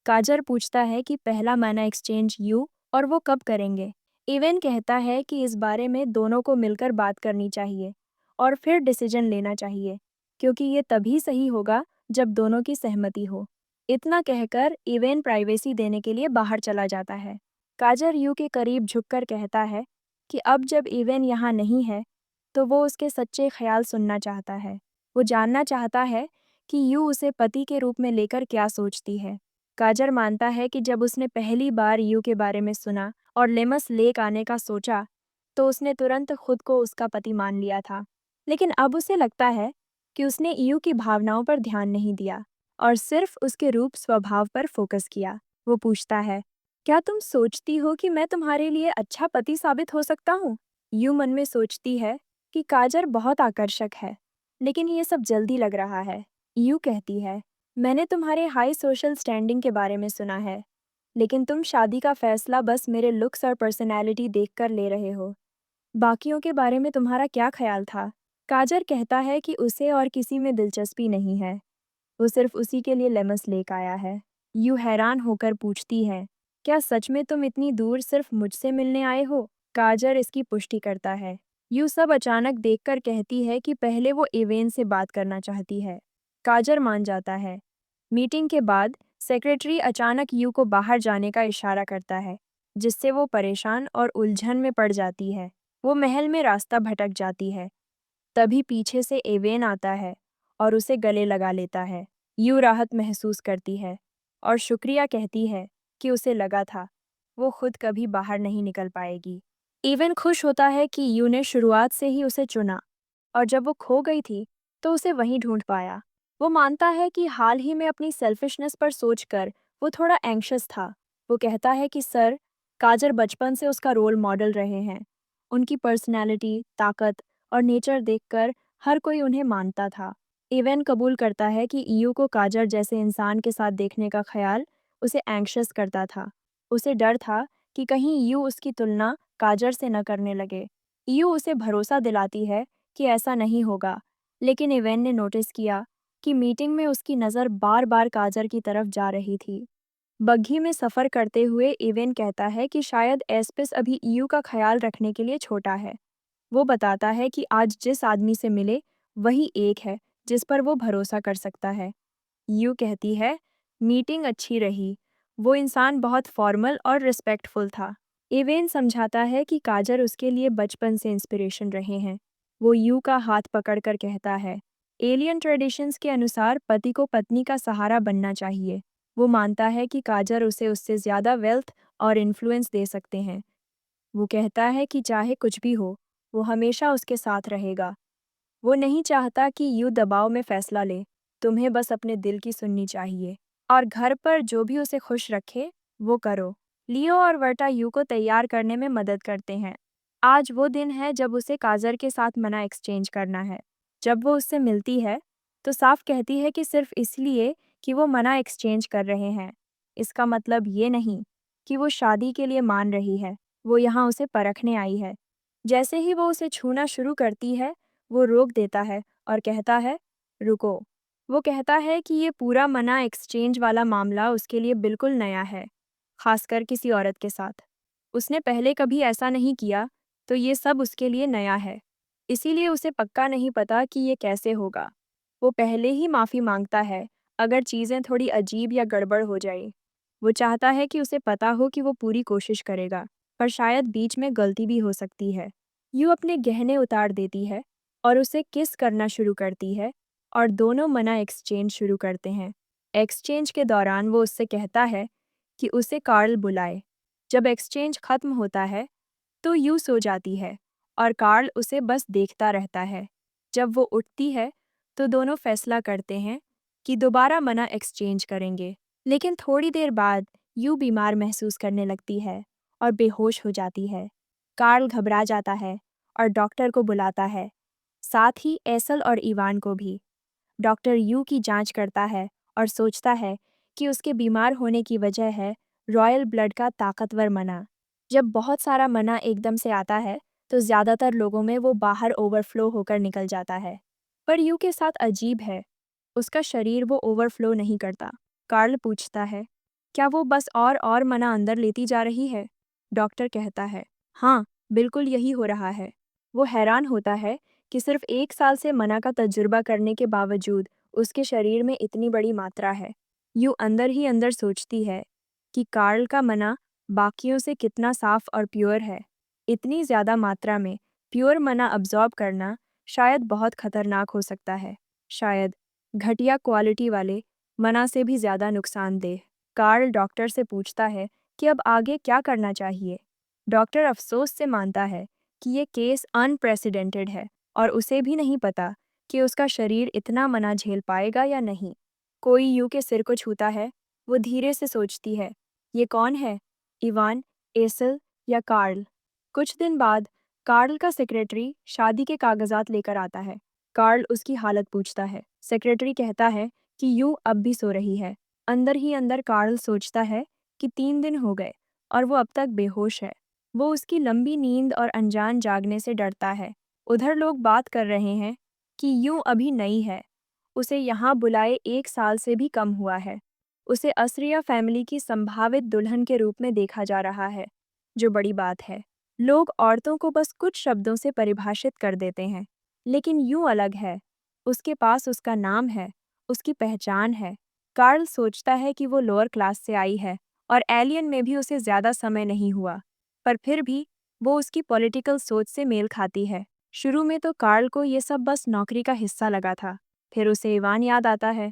काजर पूछता है कि पहला माना एक्सचेंज यू और वो कब करेंगे। इवेन कहता है कि इस बारे में दोनों को मिलकर बात करनी चाहिए और फिर डिसीजन लेना चाहिए, क्योंकि ये तभी सही होगा जब दोनों की सहमति हो। इतना कहकर इवेन प्राइवेसी देने के लिए बाहर चला जाता है। काजर यू के करीब झुककर कहता है कि अब जब इवेन यहाँ नहीं है तो वो उसके सच्चे ख्याल सुनना चाहता है। वो जानना चाहता है कि यू उसे पति के रूप में लेकर क्या सोचती है। काजर मानता है कि जब उसने पहली बार यू के बारे में सुना और लेमस लेक आने का सोचा तो उसने तुरंत खुद को उसका पति मान लिया था। लेकिन अब उसे लगता है कि उसने यू की भावनाओं पर ध्यान नहीं दिया और सिर्फ उसके रूप स्वभाव पर फोकस किया। वो पूछता है, क्या तुम सोचती हो कि मैं तुम्हारे लिए अच्छा पति साबित हो सकता हूँ? यू मन में सोचती है कि काजर बहुत आकर्षक है, लेकिन ये सब जल्दी लग रहा है। यू कहती है, मैंने तुम्हारे हाई सोशल स्टैंडिंग के बारे में सुना है, लेकिन तुम शादी का फैसला बस मेरे लुक्स और पर्सनैलिटी देखकर ले रहे हो। बाकियों के बारे में तुम्हारा क्या ख्याल था? काजर कहता है कि उसे और किसी में दिलचस्पी नहीं है, वो सिर्फ उसी के लिए लेमस लेक आया है। यू हैरान होकर पूछती है, क्या सच में तुम इतनी दूर सिर्फ मुझसे मिलने आए हो? काजर इसकी पुष्टि करता है। यू सब अचानक देखकर कहती है कि पहले वो इवेन से बात करना चाहती है। काजर मान जाता है। मीटिंग के बाद सेक्रेटरी अचानक यू को बाहर जाने का इशारा करता है, जिससे वो परेशान और उलझन में पड़ जाती है। वो महल में रास्ता भटक जाती है। तभी पीछे से एवेन आता है और उसे गले लगा लेता है। यू राहत महसूस करती है और शुक्रिया कहती है कि उसे लगा था वो खुद कभी बाहर नहीं निकल पाएगी। एवेन खुश होता है कि यू ने शुरुआत से ही उसे चुना और जब वो खो गई थी तो उसे वहीं ढूंढ पाया। वो मानता है कि हाल ही में अपनी सेल्फिशनेस पर सोचकर वो थोड़ा एंग्शियस था। वो कहता है कि सर, काजर बचपन से उसका रोल मॉडल रहे हैं। उनकी पर्सनैलिटी, ताकत और नेचर देखकर हर कोई उन्हें मानता था। इवेन कबूल करता है कि ईयू को काजर जैसे इंसान के साथ देखने का ख्याल उसे एंग्शियस करता था। उसे डर था कि कहीं ईयू उसकी तुलना काजर से न करने लगे। ईयू उसे भरोसा दिलाती है कि ऐसा नहीं होगा, लेकिन इवेन ने नोटिस किया कि मीटिंग में उसकी नज़र बार बार काजर की तरफ जा रही थी। बग्घी में सफ़र करते हुए इवेन कहता है कि शायद एस्पिस अभी ईयू का ख्याल रखने के लिए छोटा है। वो बताता है कि आज जिस आदमी से मिले वही एक है जिस पर वो भरोसा कर सकता है। यू कहती है, मीटिंग अच्छी रही। वो इंसान बहुत फॉर्मल और रिस्पेक्टफुल था। एवेन समझाता है कि काजर उसके लिए बचपन से इंस्पिरेशन रहे हैं। वो यू का हाथ पकड़कर कहता है, एलियन ट्रेडिशंस के अनुसार पति को पत्नी का सहारा बनना चाहिए। वो मानता है कि काजर उसे उससे ज़्यादा वेल्थ और इन्फ्लुएंस दे सकते हैं। वो कहता है कि चाहे कुछ भी हो, वो हमेशा उसके साथ रहेगा। वो नहीं चाहता कि यू दबाव में फैसला ले। तुम्हें बस अपने दिल की सुननी चाहिए और घर पर जो भी उसे खुश रखे वो करो। लियो और वर्टा यू को तैयार करने में मदद करते हैं। आज वो दिन है जब उसे काजर के साथ मना एक्सचेंज करना है। जब वो उससे मिलती है तो साफ कहती है कि सिर्फ इसलिए कि वो मना एक्सचेंज कर रहे हैं। इसका मतलब ये नहीं कि वो शादी के लिए मान रही है। वो यहाँ उसे परखने आई है। जैसे ही वो उसे छूना शुरू करती है वो रोक देता है और कहता है, रुको। वो कहता है कि ये पूरा मना एक्सचेंज वाला मामला उसके लिए बिल्कुल नया है, खासकर किसी औरत के साथ। उसने पहले कभी ऐसा नहीं किया, तो ये सब उसके लिए नया है। इसीलिए उसे पक्का नहीं पता कि ये कैसे होगा। वो पहले ही माफ़ी मांगता है अगर चीज़ें थोड़ी अजीब या गड़बड़ हो जाए। वो चाहता है कि उसे पता हो कि वो पूरी कोशिश करेगा, पर शायद बीच में गलती भी हो सकती है। यू अपने गहने उतार देती है और उसे किस करना शुरू करती है और दोनों मना एक्सचेंज शुरू करते हैं। एक्सचेंज के दौरान वो उससे कहता है कि उसे कार्ल बुलाए। जब एक्सचेंज खत्म होता है तो यू सो जाती है और कार्ल उसे बस देखता रहता है। जब वो उठती है तो दोनों फैसला करते हैं कि दोबारा मना एक्सचेंज करेंगे। लेकिन थोड़ी देर बाद यू बीमार महसूस करने लगती है और बेहोश हो जाती है। कार्ल घबरा जाता है और डॉक्टर को बुलाता है, साथ ही एसल और इवान को भी। डॉक्टर यू की जांच करता है और सोचता है कि उसके बीमार होने की वजह है रॉयल ब्लड का ताकतवर मना। जब बहुत सारा मना एकदम से आता है तो ज़्यादातर लोगों में वो बाहर ओवरफ्लो होकर निकल जाता है। पर यू के साथ अजीब है, उसका शरीर वो ओवरफ्लो नहीं करता। कार्ल पूछता है, क्या वो बस और मना अंदर लेती जा रही है? डॉक्टर कहता है, हाँ, बिल्कुल यही हो रहा है। वो हैरान होता है कि सिर्फ 1 साल से मना का तजुर्बा करने के बावजूद उसके शरीर में इतनी बड़ी मात्रा है। यूँ अंदर ही अंदर सोचती है कि कार्ल का मना बाकियों से कितना साफ और प्योर है। इतनी ज़्यादा मात्रा में प्योर मना अब्जॉर्ब करना शायद बहुत खतरनाक हो सकता है। शायद घटिया क्वालिटी वाले मना से भी ज़्यादा नुकसानदेह। कार्ल डॉक्टर से पूछता है कि अब आगे क्या करना चाहिए। डॉक्टर अफसोस से मानता है कि ये केस अनप्रेसिडेंटेड है और उसे भी नहीं पता कि उसका शरीर इतना मना झेल पाएगा या नहीं। कोई यू के सिर को छूता है। वो धीरे से सोचती है, ये कौन है? इवान, एसल या कार्ल? कुछ दिन बाद कार्ल का सेक्रेटरी शादी के कागजात लेकर आता है। कार्ल उसकी हालत पूछता है। सेक्रेटरी कहता है कि यू अब भी सो रही है। अंदर ही अंदर कार्ल सोचता है कि 3 दिन हो गए और वो अब तक बेहोश है। वो उसकी लंबी नींद और अनजान जागने से डरता है। उधर लोग बात कर रहे हैं कि यूं अभी नई है। उसे यहाँ बुलाए 1 साल से भी कम हुआ है। उसे असरिया फैमिली की संभावित दुल्हन के रूप में देखा जा रहा है, जो बड़ी बात है। लोग औरतों को बस कुछ शब्दों से परिभाषित कर देते हैं, लेकिन यूं अलग है। उसके पास उसका नाम है, उसकी पहचान है। कार्ल सोचता है कि वो लोअर क्लास से आई है और एलियन में भी उसे ज़्यादा समय नहीं हुआ, पर फिर भी वो उसकी पॉलिटिकल सोच से मेल खाती है। शुरू में तो कार्ल को ये सब बस नौकरी का हिस्सा लगा था। फिर उसे इवान याद आता है,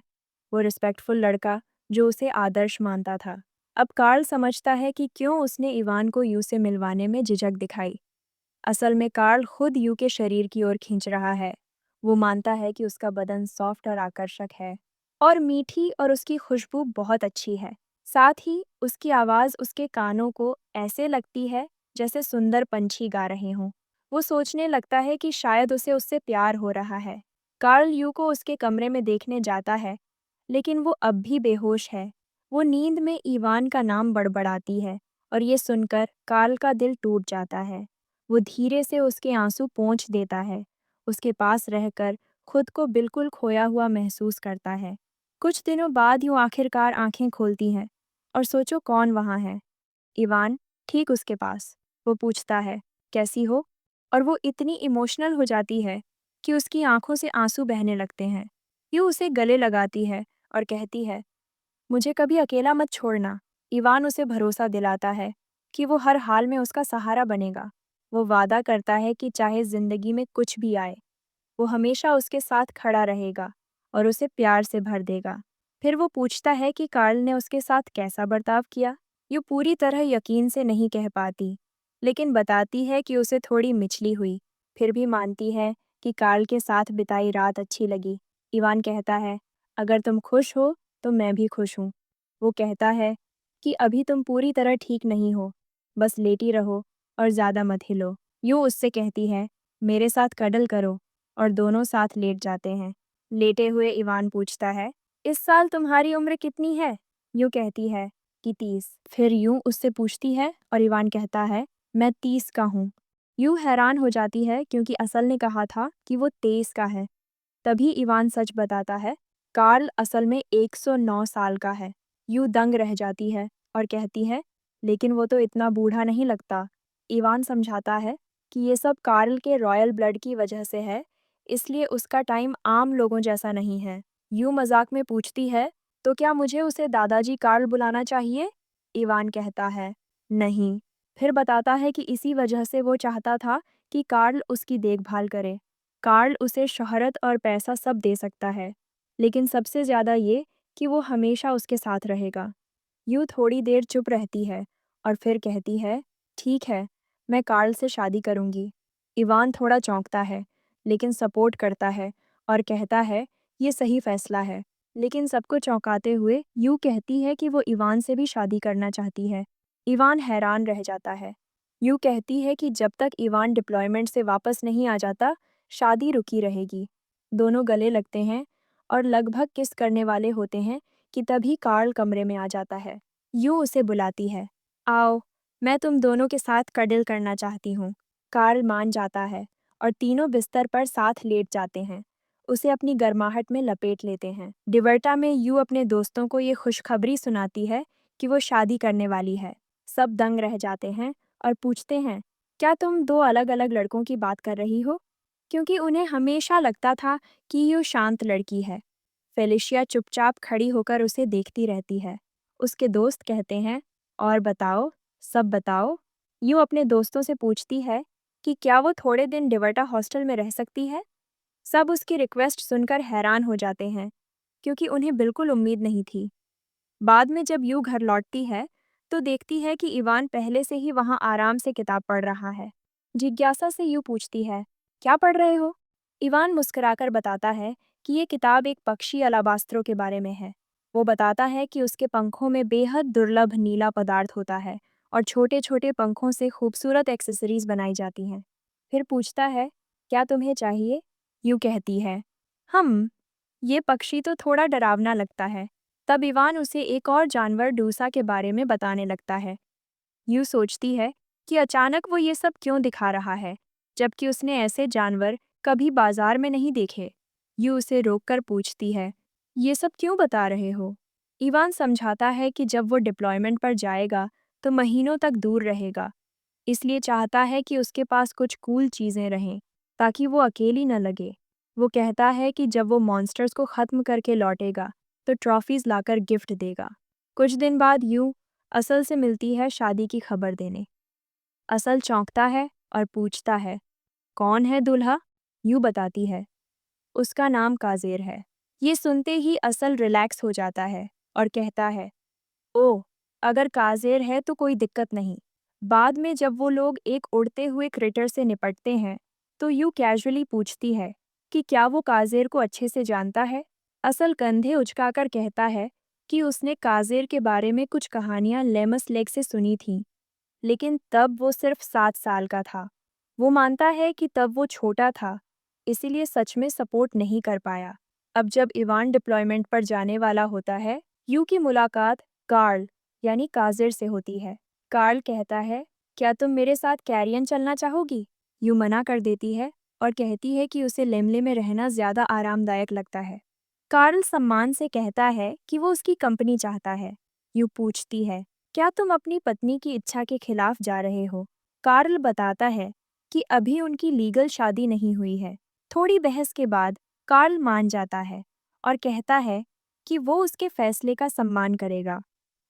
वो रिस्पेक्टफुल लड़का जो उसे आदर्श मानता था। अब कार्ल समझता है कि क्यों उसने इवान को यू से मिलवाने में झिझक दिखाई। असल में कार्ल खुद यू के शरीर की ओर खींच रहा है। वो मानता है कि उसका बदन सॉफ्ट और आकर्षक है और मीठी और उसकी खुशबू बहुत अच्छी है। साथ ही उसकी आवाज़ उसके कानों को ऐसे लगती है जैसे सुंदर पंछी गा रहे हों। वो सोचने लगता है कि शायद उसे उससे प्यार हो रहा है। कार्ल यू को उसके कमरे में देखने जाता है, लेकिन वो अब भी बेहोश है। वो नींद में ईवान का नाम बड़बड़ाती है और ये सुनकर कार्ल का दिल टूट जाता है। वो धीरे से उसके आंसू पोंछ देता है। उसके पास रहकर खुद को बिल्कुल खोया हुआ महसूस करता है। कुछ दिनों बाद यूं आखिरकार आंखें खोलती हैं और सोचो कौन वहाँ है। इवान, ठीक उसके पास। वो पूछता है, कैसी हो? और वो इतनी इमोशनल हो जाती है कि उसकी आंखों से आंसू बहने लगते हैं। यूं उसे गले लगाती है और कहती है, मुझे कभी अकेला मत छोड़ना। इवान उसे भरोसा दिलाता है कि वो हर हाल में उसका सहारा बनेगा। वो वादा करता है कि चाहे जिंदगी में कुछ भी आए, वो हमेशा उसके साथ खड़ा रहेगा और उसे प्यार से भर देगा। फिर वो पूछता है कि कार्ल ने उसके साथ कैसा बर्ताव किया। ये पूरी तरह यकीन से नहीं कह पाती, लेकिन बताती है कि उसे थोड़ी मिचली हुई। फिर भी मानती है कि कार्ल के साथ बिताई रात अच्छी लगी। इवान कहता है, अगर तुम खुश हो तो मैं भी खुश हूँ। वो कहता है कि अभी तुम पूरी तरह ठीक नहीं हो, बस लेटी रहो और ज़्यादा मत हिलो। यूँ उससे कहती है, मेरे साथ कडल करो, और दोनों साथ लेट जाते हैं। लेटे हुए इवान पूछता है, इस साल तुम्हारी उम्र कितनी है? यूँ कहती है कि 30। फिर यूँ उससे पूछती है और इवान कहता है, मैं 30 का हूँ। यूँ हैरान हो जाती है क्योंकि असल ने कहा था कि वो 23 का है। तभी इवान सच बताता है, कार्ल असल में 109 साल का है। यूँ दंग रह जाती है और कहती है, लेकिन वो तो इतना बूढ़ा नहीं लगता। इवान समझाता है कि ये सब कार्ल के रॉयल ब्लड की वजह से है, इसलिए उसका टाइम आम लोगों जैसा नहीं है। यूँ मजाक में पूछती है, तो क्या मुझे उसे दादाजी कार्ल बुलाना चाहिए? इवान कहता है, नहीं। फिर बताता है कि इसी वजह से वो चाहता था कि कार्ल उसकी देखभाल करे। कार्ल उसे शोहरत और पैसा सब दे सकता है, लेकिन सबसे ज़्यादा ये कि वो हमेशा उसके साथ रहेगा। यूँ थोड़ी देर चुप रहती है और फिर कहती है, ठीक है, मैं कार्ल से शादी करूँगी। इवान थोड़ा चौंकता है, लेकिन सपोर्ट करता है और कहता है, ये सही फैसला है। लेकिन सबको चौंकाते हुए यूँ कहती है कि वो इवान से भी शादी करना चाहती है। इवान हैरान रह जाता है। यूँ कहती है कि जब तक इवान डिप्लॉयमेंट से वापस नहीं आ जाता, शादी रुकी रहेगी। दोनों गले लगते हैं और लगभग किस करने वाले होते हैं कि तभी कार्ल कमरे में आ जाता है। यूँ उसे बुलाती है, आओ, मैं तुम दोनों के साथ कडल करना चाहती हूँ। कार्ल मान जाता है और तीनों बिस्तर पर साथ लेट जाते हैं। उसे अपनी गर्माहट में लपेट लेते हैं। डिवर्टा में यू अपने दोस्तों को ये खुशखबरी सुनाती है कि वो शादी करने वाली है। सब दंग रह जाते हैं और पूछते हैं, क्या तुम दो अलग अलग लड़कों की बात कर रही हो? क्योंकि उन्हें हमेशा लगता था कि ये शांत लड़की है। फेलिशिया चुपचाप खड़ी होकर उसे देखती रहती है। उसके दोस्त कहते हैं, और बताओ, सब बताओ। यूँ अपने दोस्तों से पूछती है कि क्या वो थोड़े दिन डिवर्टा हॉस्टल में रह सकती है। सब उसकी रिक्वेस्ट सुनकर हैरान हो जाते हैं, क्योंकि उन्हें बिल्कुल उम्मीद नहीं थी। बाद में जब यू घर लौटती है, तो देखती है कि इवान पहले से ही वहाँ आराम से किताब पढ़ रहा है। जिज्ञासा से यू पूछती है, क्या पढ़ रहे हो? इवान मुस्कुराकर बताता है कि ये किताब एक पक्षी अलाबास्त्रो के बारे में है। वो बताता है कि उसके पंखों में बेहद दुर्लभ नीला पदार्थ होता है और छोटे छोटे पंखों से खूबसूरत एक्सेसरीज बनाई जाती हैं। फिर पूछता है, क्या तुम्हें चाहिए? यू कहती है, हम। ये पक्षी तो थोड़ा डरावना लगता है। तब इवान उसे एक और जानवर डूसा के बारे में बताने लगता है। यूँ सोचती है कि अचानक वो ये सब क्यों दिखा रहा है, जबकि उसने ऐसे जानवर कभी बाजार में नहीं देखे। यूँ उसे रोककर पूछती है, ये सब क्यों बता रहे हो? इवान समझाता है कि जब वो डिप्लॉयमेंट पर जाएगा तो महीनों तक दूर रहेगा, इसलिए चाहता है कि उसके पास कुछ कूल चीज़ें रहें, ताकि वो अकेली न लगे। वो कहता है कि जब वो मॉन्स्टर्स को ख़त्म करके लौटेगा तो ट्रॉफीज लाकर गिफ्ट देगा। कुछ दिन बाद यूं असल से मिलती है शादी की खबर देने। असल चौंकता है और पूछता है, कौन है दूल्हा? यूं बताती है, उसका नाम काजेर है। ये सुनते ही असल रिलैक्स हो जाता है और कहता है, ओह, अगर काजेर है तो कोई दिक्कत नहीं। बाद में जब वो लोग एक उड़ते हुए क्रिटर से निपटते हैं, तो यू कैजुअली पूछती है कि क्या वो काजेर को अच्छे से जानता है। असल कंधे उचकाकर कहता है कि उसने काजेर के बारे में कुछ कहानियां लेमस लेक से सुनी थीं, लेकिन तब वो सिर्फ 7 साल का था। वो मानता है कि तब वो छोटा था, इसीलिए सच में सपोर्ट नहीं कर पाया। अब जब इवान डिप्लॉयमेंट पर जाने वाला होता है, यू की मुलाकात कार्ल यानी काजिर से होती है। कार्ल कहता है, क्या तुम मेरे साथ कैरियन चलना चाहोगी? यू मना कर देती है और कहती है कि उसे लेमले में रहना ज़्यादा आरामदायक लगता है। कार्ल सम्मान से कहता है कि वो उसकी कंपनी चाहता है। यू पूछती है, क्या तुम अपनी पत्नी की इच्छा के खिलाफ जा रहे हो? कार्ल बताता है कि अभी उनकी लीगल शादी नहीं हुई है। थोड़ी बहस के बाद कार्ल मान जाता है और कहता है कि वो उसके फैसले का सम्मान करेगा,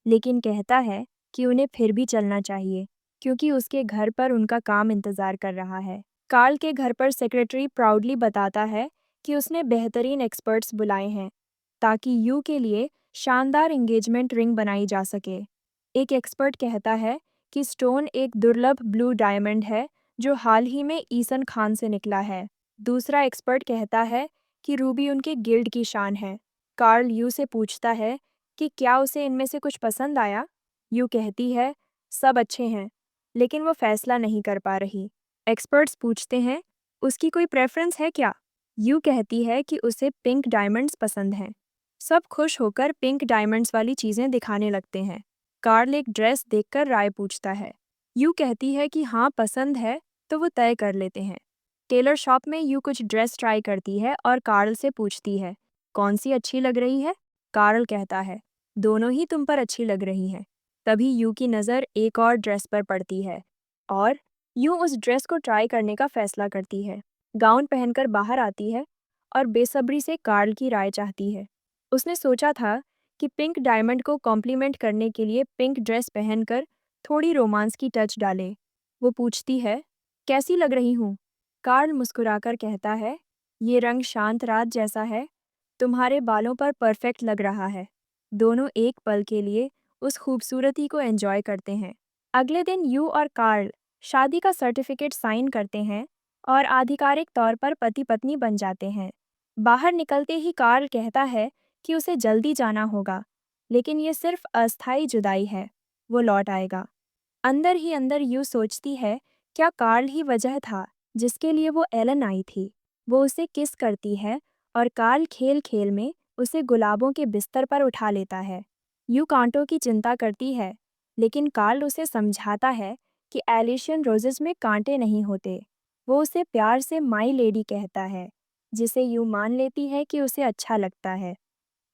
लेकिन कहता है कि उन्हें फिर भी चलना चाहिए, क्योंकि उसके घर पर उनका काम इंतजार कर रहा है। कार्ल के घर पर सेक्रेटरी प्राउडली बताता है कि उसने बेहतरीन एक्सपर्ट्स बुलाए हैं, ताकि यू के लिए शानदार एंगेजमेंट रिंग बनाई जा सके। एक एक्सपर्ट कहता है कि स्टोन एक दुर्लभ ब्लू डायमंड है जो हाल ही में ईसन खान से निकला है। दूसरा एक्सपर्ट कहता है कि रूबी उनके गिल्ड की शान है। कार्ल यू से पूछता है कि क्या उसे इनमें से कुछ पसंद आया। यू कहती है, सब अच्छे हैं, लेकिन वो फैसला नहीं कर पा रही। एक्सपर्ट्स पूछते हैं, उसकी कोई प्रेफरेंस है क्या? यू कहती है कि उसे पिंक डायमंड्स पसंद हैं। सब खुश होकर पिंक डायमंड्स वाली चीज़ें दिखाने लगते हैं। कार्ल एक ड्रेस देखकर राय पूछता है। यू कहती है कि हाँ पसंद है, तो वो तय कर लेते हैं। टेलर शॉप में यू कुछ ड्रेस ट्राई करती है और कार्ल से पूछती है, कौन सी अच्छी लग रही है? कार्ल कहता है, दोनों ही तुम पर अच्छी लग रही हैं। तभी यू की नज़र एक और ड्रेस पर पड़ती है और यूं उस ड्रेस को ट्राई करने का फैसला करती है। गाउन पहनकर बाहर आती है और बेसब्री से कार्ल की राय चाहती है। उसने सोचा था कि पिंक डायमंड को कॉम्प्लीमेंट करने के लिए पिंक ड्रेस पहनकर थोड़ी रोमांस की टच डाले। वो पूछती है, कैसी लग रही हूँ? कार्ल मुस्कुराकर कहता है, ये रंग शांत रात जैसा है, तुम्हारे बालों पर परफेक्ट लग रहा है। दोनों एक पल के लिए उस खूबसूरती को एंजॉय करते हैं। अगले दिन यू और कार्ल शादी का सर्टिफिकेट साइन करते हैं और आधिकारिक तौर पर पति पत्नी बन जाते हैं। बाहर निकलते ही कार्ल कहता है कि उसे जल्दी जाना होगा, लेकिन ये सिर्फ अस्थायी जुदाई है, वो लौट आएगा। अंदर ही अंदर यू सोचती है, क्या कार्ल ही वजह था जिसके लिए वो एलन आई थी। वो उसे किस करती है और कार्ल खेल खेल में उसे गुलाबों के बिस्तर पर उठा लेता है। यू कांटों की चिंता करती है, लेकिन कार्ल उसे समझाता है कि एलिशियन रोजेस में कांटे नहीं होते। वो उसे प्यार से माई लेडी कहता है, जिसे यू मान लेती है कि उसे अच्छा लगता है।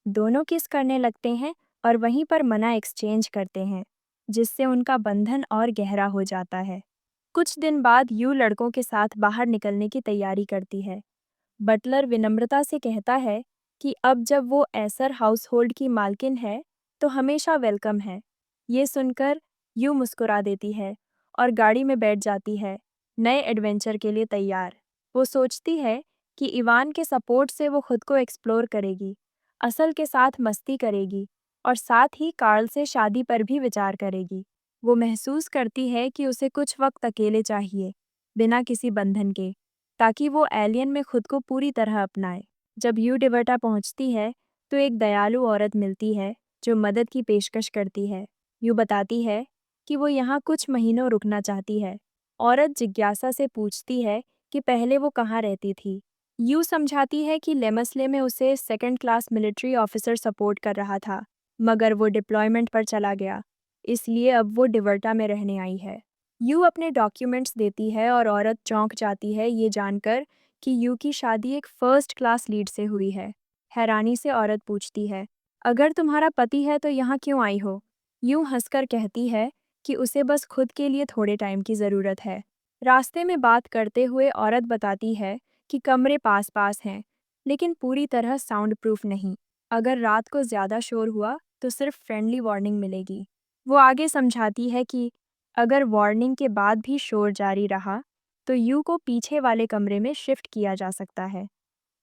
दोनों किस करने लगते हैं और वहीं पर मना एक्सचेंज करते हैं, जिससे उनका बंधन और गहरा हो जाता है। कुछ दिन बाद यू लड़कों के साथ बाहर निकलने की तैयारी करती है। बटलर विनम्रता से कहता है कि अब जब वो एसर हाउसहोल्ड की मालकिन है, तो हमेशा वेलकम है। ये सुनकर यू मुस्कुरा देती है और गाड़ी में बैठ जाती है, नए एडवेंचर के लिए तैयार। वो सोचती है कि इवान के सपोर्ट से वो खुद को एक्सप्लोर करेगी, असल के साथ मस्ती करेगी और साथ ही कार्ल से शादी पर भी विचार करेगी। वो महसूस करती है कि उसे कुछ वक्त अकेले चाहिए, बिना किसी बंधन के, ताकि वो एलियन में खुद को पूरी तरह अपनाए। जब यू डिवर्टा पहुंचती है, तो एक दयालु औरत मिलती है जो मदद की पेशकश करती है। यू बताती है कि वो यहाँ कुछ महीनों रुकना चाहती है। औरत जिज्ञासा से पूछती है कि पहले वो कहाँ रहती थी। यू समझाती है कि लेमसले में उसे second class military officer support कर रहा था, मगर वो डिप्लॉयमेंट पर चला गया, इसलिए अब वो डिवर्टा में रहने आई है। यू अपने डॉक्यूमेंट्स देती है और औरत चौंक जाती है ये जानकर कि यू की शादी एक फर्स्ट क्लास लीड से हुई है। हैरानी से औरत पूछती है, अगर तुम्हारा पति है तो यहाँ क्यों आई हो? यूं हंसकर कहती है कि उसे बस खुद के लिए थोड़े टाइम की ज़रूरत है। रास्ते में बात करते हुए औरत बताती है कि कमरे पास पास हैं, लेकिन पूरी तरह साउंड प्रूफ नहीं। अगर रात को ज़्यादा शोर हुआ तो सिर्फ फ्रेंडली वार्निंग मिलेगी। वो आगे समझाती है कि अगर वार्निंग के बाद भी शोर जारी रहा, तो यू को पीछे वाले कमरे में शिफ्ट किया जा सकता है।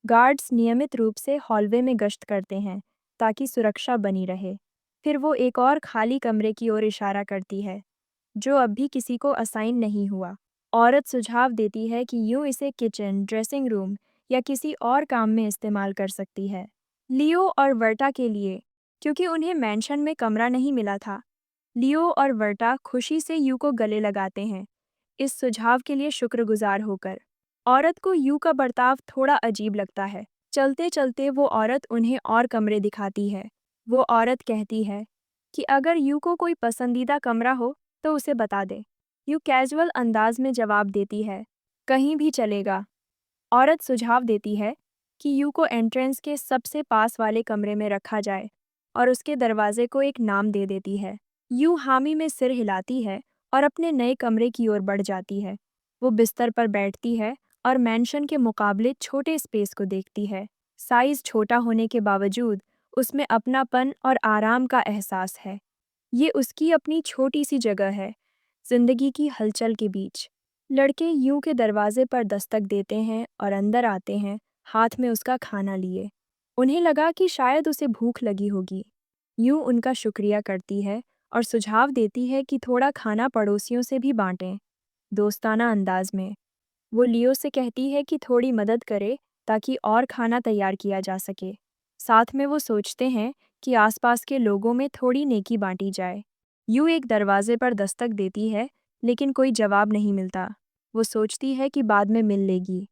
गार्ड्स नियमित रूप से हॉलवे में गश्त करते हैं ताकि सुरक्षा बनी रहे। फिर वो एक और खाली कमरे की ओर इशारा करती है, जो अब भी किसी को असाइन नहीं हुआ। औरत सुझाव देती है कि यूं इसे किचन, ड्रेसिंग रूम या किसी और काम में इस्तेमाल कर सकती है। लियो और वर्टा के लिए, क्योंकि उन्हें मैंशन में कमरा नहीं मिला था, लियो और वर्टा खुशी से यू को गले लगाते हैं, इस सुझाव के लिए शुक्रगुजार होकर। औरत को यू का बर्ताव थोड़ा अजीब लगता है। चलते चलते वो औरत उन्हें और कमरे दिखाती है। वो औरत कहती है कि अगर यू को कोई पसंदीदा कमरा हो तो उसे बता दे। यू कैजुअल अंदाज में जवाब देती है, कहीं भी चलेगा। औरत सुझाव देती है कि यू को एंट्रेंस के सबसे पास वाले कमरे में रखा जाए और उसके दरवाजे को एक नाम दे देती है। यू हामी में सिर हिलाती है और अपने नए कमरे की ओर बढ़ जाती है। वो बिस्तर पर बैठती है और मैंशन के मुकाबले छोटे स्पेस को देखती है। साइज छोटा होने के बावजूद उसमें अपनापन और आराम का एहसास है। ये उसकी अपनी छोटी सी जगह है, जिंदगी की हलचल के बीच। लड़के यूं के दरवाजे पर दस्तक देते हैं और अंदर आते हैं, हाथ में उसका खाना लिए। उन्हें लगा कि शायद उसे भूख लगी होगी। यूं उनका शुक्रिया करती है और सुझाव देती है कि थोड़ा खाना पड़ोसियों से भी बांटें, दोस्ताना अंदाज में। वो लियो से कहती है कि थोड़ी मदद करे ताकि और खाना तैयार किया जा सके। साथ में वो सोचते हैं कि आसपास के लोगों में थोड़ी नेकी बांटी जाए। यू एक दरवाजे पर दस्तक देती है, लेकिन कोई जवाब नहीं मिलता। वो सोचती है कि बाद में मिल लेगी।